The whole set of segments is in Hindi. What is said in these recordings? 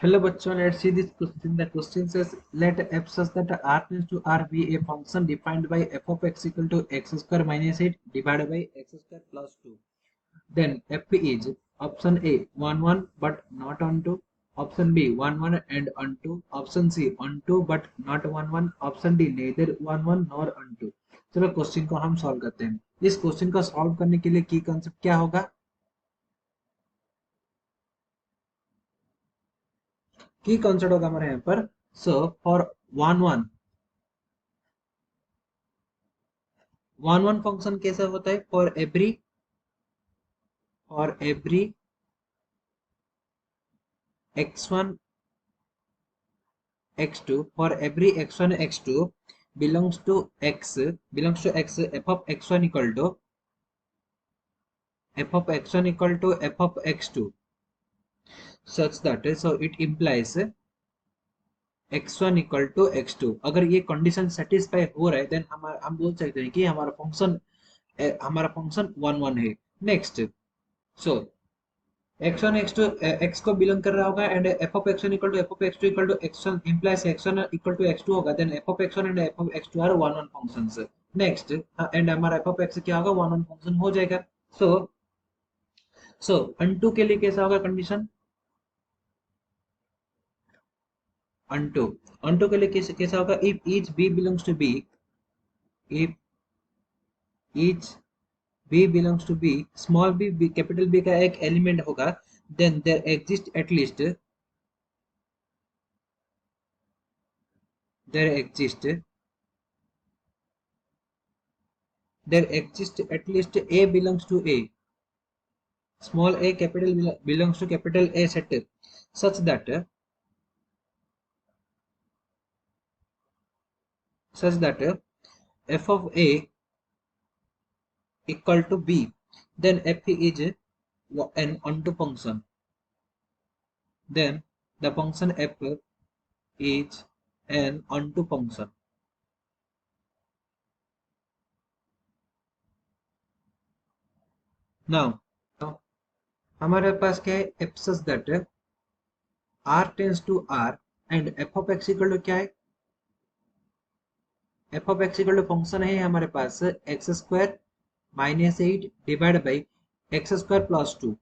Hello bachcho, let's see this question. The question says let f such that r tends to r be a function defined by f of x equal to x square minus 8 divided by x square plus 2. Then f is option A 1 1 but not on 2, option B 1 1 and on 2, option C on 2 but not 1 1, option D neither 1 1 nor on 2. चलो क्वेश्चन को हम सॉल्व करते हैं। इस क्वेश्चन को सॉल्व करने के लिए की कांसेप्ट क्या होगा? की कांसेप्ट होगा हमारे यहाँ पर सो फॉर 1 1 1 1 फंक्शन कैसा होता है? For every x1 x2 for every x1 x2 belongs to x f of x1 equal to f of x1 equal to f of x2 such that so it implies x1 equal to x2। अगर ये कंडीशन सेटिस्फाई हो रहा है देन हम बोल सकते हैं कि हमारा फंक्शन 1 1 है। Next so x1 x2 x को बिलोंग कर रहा होगा and f of x1 equal to f of x2 equal to x1 implies x1 equal to x2 होगा then f of x1 and f of x2 are 1 1 functions. Next and हमारा f of x क्या होगा? 1 1 फंक्शन हो जाएगा। सो अनटू के लिए कैसा होगा कंडीशन? अनटू अनटू के लिए कैसा होगा? If each b belongs to b, if each b belongs to b, small b capital b का एक एलिमेंट होगा then there exist at least at least a belongs to a, small a capital belongs to capital A set such that f of a equal to b, then f is an onto function, then the function f is an onto function। now हमारे पास क्या है? f such that r tends to r and f of x equal to क्या है? f of x equal to function है हमारे पास x square minus 8 divide by x square plus 2,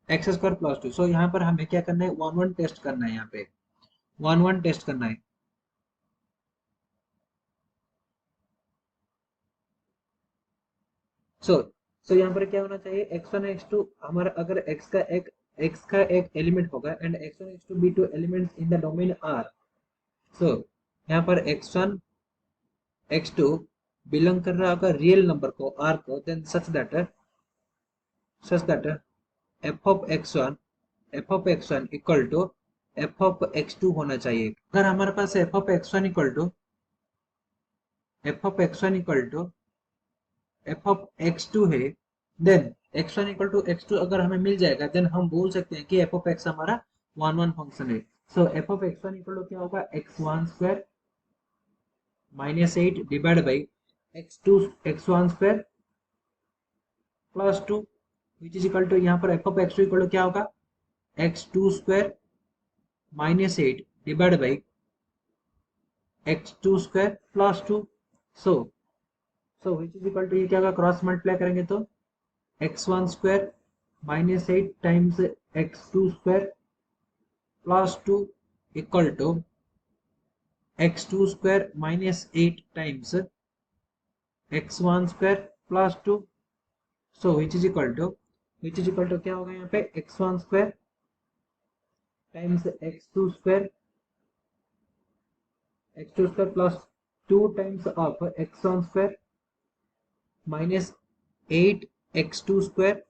x square plus 2। सो यहाँ पर हमें क्या करना है? 1 1 टेस्ट करना है। यहाँ पे 1 1 टेस्ट करना है। सो यहाँ पर क्या होना चाहिए? x1 x2 हमारा अगर x का एक एलिमेंट होगा and x1 x2 be two elements in the domain R। So यहाँ पर x1 x2 बिलोंग कर रहा होगा रियल नंबर को R को, then such that f of x1 equal to f of x2 होना चाहिए। अगर हमारे पास f of x1 equal to f of x2 है then x1 equal to x2 अगर हमें मिल जाएगा देन हम बोल सकते हैं कि f of x हमारा 1 1 फंक्शन है। So f of x1 equal to क्या होगा? x1 square minus 8 divide by x1 square plus 2 which is equal to यहाँ पर f of x2 equal to क्या होगा? x2 square minus 8 divide by x2 square plus 2। So which is equal to ये क्या होगा? क्रॉस मल्टीप्लाई करेंगे तो x1 square minus 8 times x2 square plus 2 equal to x2 square minus 8 times x1 square plus 2। So which is equal to क्या होगा यहाँ पे? x1 square times x2 square plus 2 times of x1 square minus 8 x2 square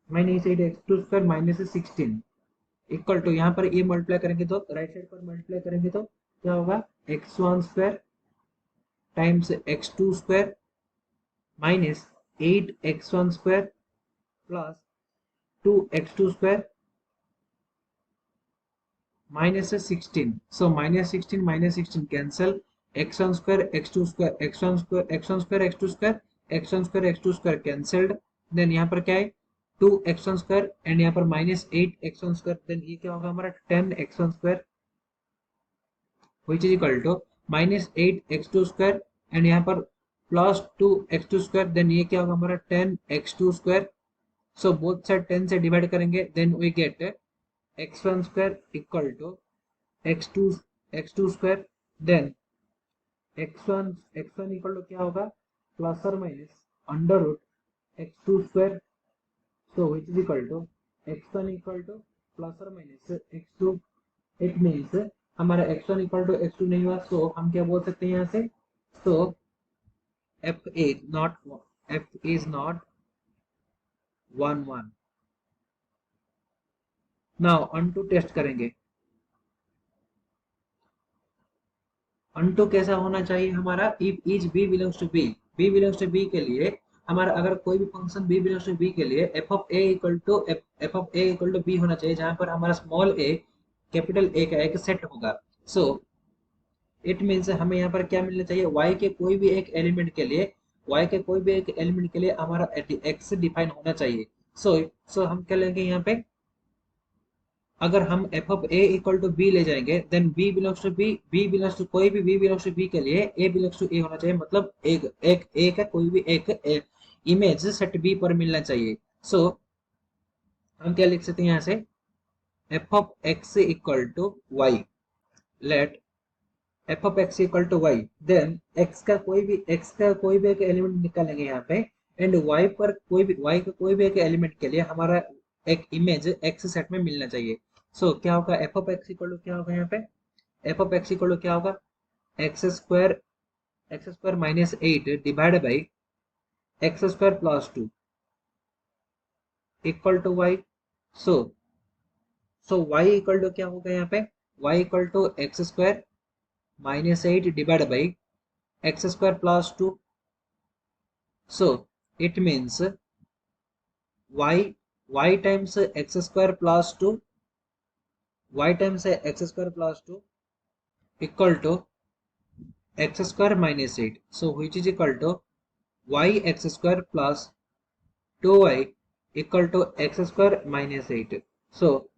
minus 16 equal to यहाँ पर ये मल्टीप्लाई करेंगे तो राइट साइड पर मल्टीप्लाई करेंगे तो क्या होगा? x1 square times x2 square minus 8 x1 square plus 2 x2 square minus 16। So minus 16 cancel, x1 square x2 square x1 square x2 square x1 square x2 square cancelled. Then यहाँ पर क्या है? 2x1 स्क्वायर एंड यहाँ पर -8x1 स्क्वायर, देन ये क्या होगा हमारा 10x1 square which is equal to -8x2 square and यहाँ पर +2x2 स्क्वायर, देन ये क्या होगा हमारा 10x2 square. So both side 10 से डिवाइड करेंगे, then we get x1 square equal to x2 square, then x1 equal to क्या होगा प्लस और minus under root x2 square, so which is equal to x1 equal to plus और माइनस x2। इट मीन्स हमारा x1 इक्वल टू x2 नहीं हुआ, सो हम क्या बोल सकते हैं यहाँ से, so f is not 1 1। Now onto test करेंगे। अनटू कैसा होना चाहिए हमारा, if is b belongs to b के लिए हमारा अगर कोई भी function b belongs to b के लिए f of a equal to b होना चाहिए, जहां पर हमारा स्मॉल a कैपिटल A का एक सेट होगा। सो इट मीन्स हमें यहाँ पर क्या मिलना चाहिए, y के कोई भी एक एलिमेंट के लिए हमारा x डिफाइन होना चाहिए। सो हम क्या लेंगे यहाँ पे, अगर हम f of a equal to b ले जाएंगे, देन b बिलोंग्स टू कोई भी b बिलोंग्स टू b के लिए a बिलोंग्स टू a होना चाहिए, मतलब एक a का कोई भी एक इमेज सेट b पर मिलना चाहिए। सो हम क्या लिख सकते हैं यहाँ से, f of x equal to y, let f of x equal to y, then x का कोई भी एक एलिमेंट निकालेंगे यहाँ पे, एंड y का कोई भी एक एलिमेंट के लिए हमारा एक इमेज x सेट में मिलना चाहिए। सो क्या होगा f of x equal to क्या होगा यहाँ पे, f of x equal to क्या होगा x square minus 8 divide by x square plus 2 equal to y। So y equal to क्या होगा यहाँ पे, y equal to x square minus 8 divide by x square plus 2। So it means y times x square plus 2 equal to x square minus 8, so which is equal to y x square plus 2y equal to x square minus 8। So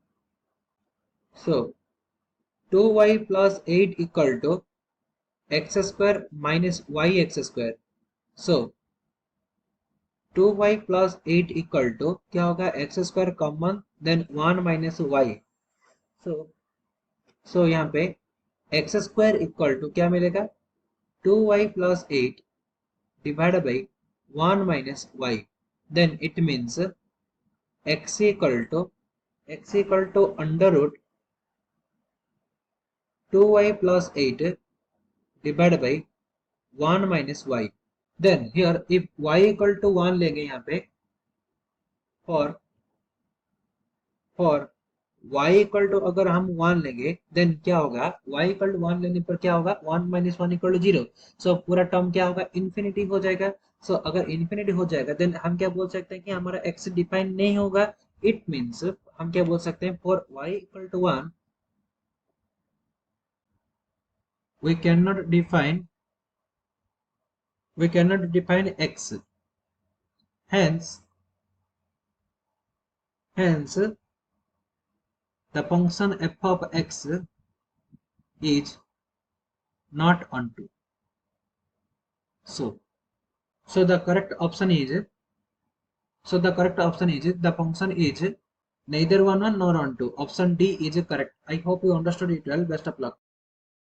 2y plus 8 equal to x square minus yx square. So 2y plus 8 equal to क्या होगा, x square common, then 1 minus y। So यहाँ पे x स्क्वायर इक्वल टू क्या मिलेगा, 2y plus 8 divide by 1 minus y, then it means x equal to under root 2y plus 8 divide by 1 minus y। Then here if y equal to 1 लेंगे यहाँ पे, फॉर y इक्वल टू अगर हम 1 लेंगे, देन क्या होगा, y इक्वल टू 1 लेने पर क्या होगा, 1 माइनस 1 इक्वल टू 0। सो पूरा टर्म क्या होगा, इन्फिनिटी हो जाएगा। सो अगर इन्फिनिटी हो जाएगा, देन हम क्या बोल सकते हैं कि हमारा x डिफाइन नहीं होगा। इट मीन्स हम क्या बोल सकते हैं, for y equal to 1 we cannot define x, hence the function f of x is not onto. So the correct option is the function is neither 1 1 nor onto. Option D is correct. I hope you understood it well. Best of luck.